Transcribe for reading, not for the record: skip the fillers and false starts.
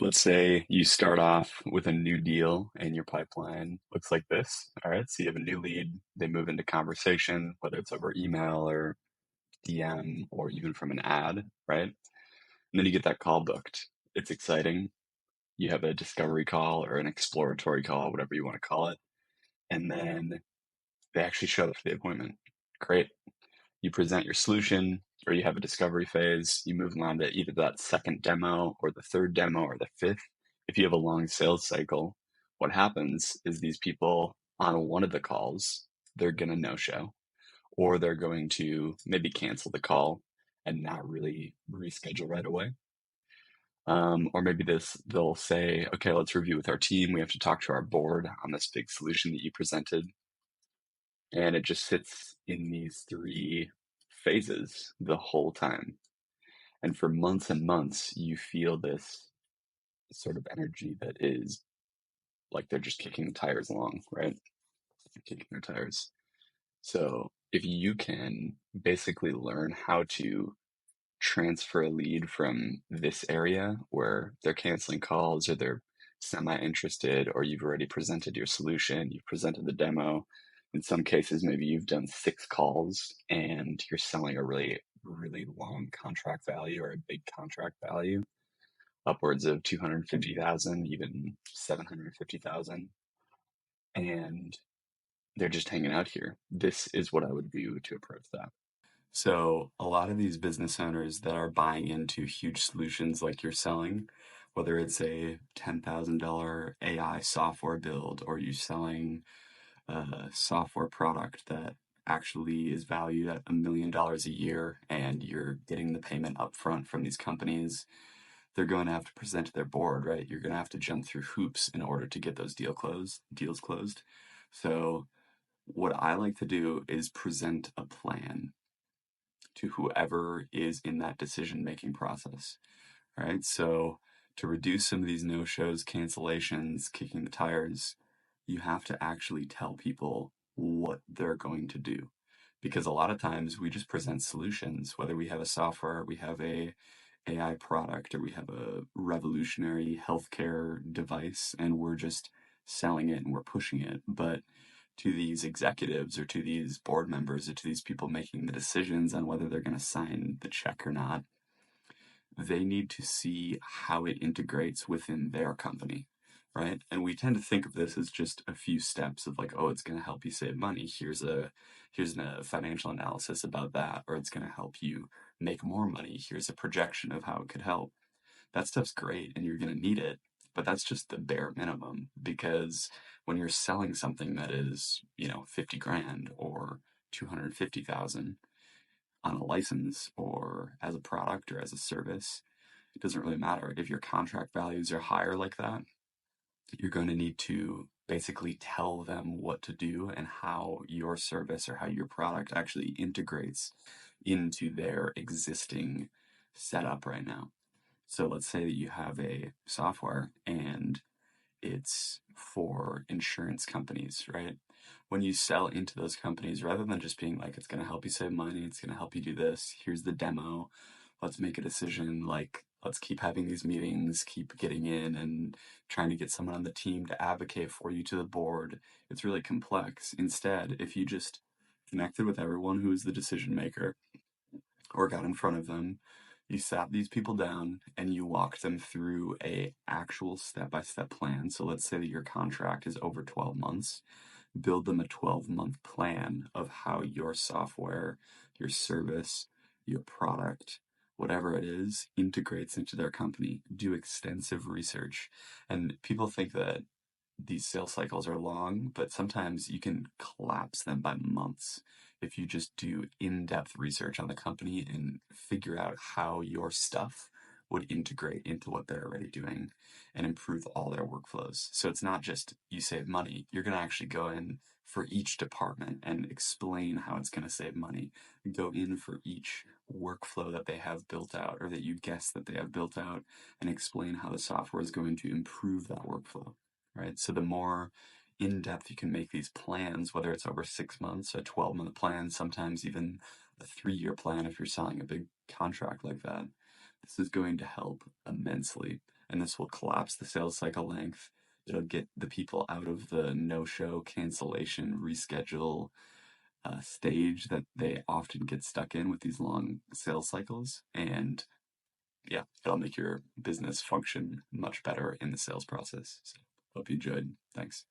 Let's say you start off with a new deal and your pipeline looks like this. All right. So you have a new lead. They move into conversation, whether it's over email or DM or even from an ad, right? And then you get that call booked. It's exciting. You have a discovery call or an exploratory call, whatever you want to call it. And then they actually show up for the appointment. Great. You present your solution or you have a discovery phase. You move on to either that second demo or the third demo or the fifth. If you have a long sales cycle, what happens is these people on one of the calls, they're going to no show, or they're going to maybe cancel the call and not really reschedule right away. Or maybe they'll say, okay, let's review with our team. We have to talk to our board on this big solution that you presented. And it just sits in these three phases the whole time. And for months and months, you feel this sort of energy that is like they're just kicking the tires along, right? Kicking their tires. So if you can basically learn how to transfer a lead from this area where they're canceling calls or they're semi-interested, or you've already presented your solution, you've presented the demo. In some cases, maybe you've done 6 calls and you're selling a really, really long contract value or a big contract value, upwards of 250,000, even 750,000. And they're just hanging out here. This is what I would do to approach that. So, a lot of these business owners that are buying into huge solutions like you're selling, whether it's a $10,000 AI software build or you're selling a software product that actually is valued at $1 million a year and you're getting the payment upfront from these companies, they're going to have to present to their board, right? You're going to have to jump through hoops in order to get those deals closed. So, what I like to do is present a plan to whoever is in that decision making process. Right. So to reduce some of these no shows, cancellations, kicking the tires, you have to actually tell people what they're going to do. Because a lot of times we just present solutions, whether we have a software, we have a AI product, or we have a revolutionary healthcare device, and we're just selling it and we're pushing it. But to these executives or to these board members or to these people making the decisions on whether they're going to sign the check or not, they need to see how it integrates within their company, right? And we tend to think of this as just a few steps of like, oh, it's going to help you save money. Here's a financial analysis about that, or it's going to help you make more money. Here's a projection of how it could help. That stuff's great and you're going to need it, but that's just the bare minimum, because when you're selling something that is, 50 grand or 250,000 on a license or as a product or as a service, it doesn't really matter. If your contract values are higher like that, you're going to need to basically tell them what to do and how your service or how your product actually integrates into their existing setup right now. So let's say that you have a software and it's for insurance companies, right? When you sell into those companies, rather than just being like, it's going to help you save money, it's going to help you do this, here's the demo, let's make a decision, like, let's keep having these meetings, keep getting in and trying to get someone on the team to advocate for you to the board. It's really complex. Instead, if you just connected with everyone who is the decision maker or got in front of them, you sat these people down and you walked them through a actual step-by-step plan. So let's say that your contract is over 12 months. Build them a 12-month plan of how your software, your service, your product, whatever it is, integrates into their company. Do extensive research. And people think that these sales cycles are long, but sometimes you can collapse them by months if you just do in-depth research on the company and figure out how your stuff would integrate into what they're already doing and improve all their workflows. So it's not just you save money, you're going to actually go in for each department and explain how it's going to save money. Go in for each workflow that they have built out or that you guess that they have built out and explain how the software is going to improve that workflow. Right? So the more in depth you can make these plans, whether it's over 6 months, a 12-month plan, sometimes even a 3-year plan if you're selling a big contract like that, this is going to help immensely. and this will collapse the sales cycle length. It'll get the people out of the no-show, cancellation, reschedule stage that they often get stuck in with these long sales cycles. And yeah, it'll make your business function much better in the sales process. So hope you enjoyed. Thanks.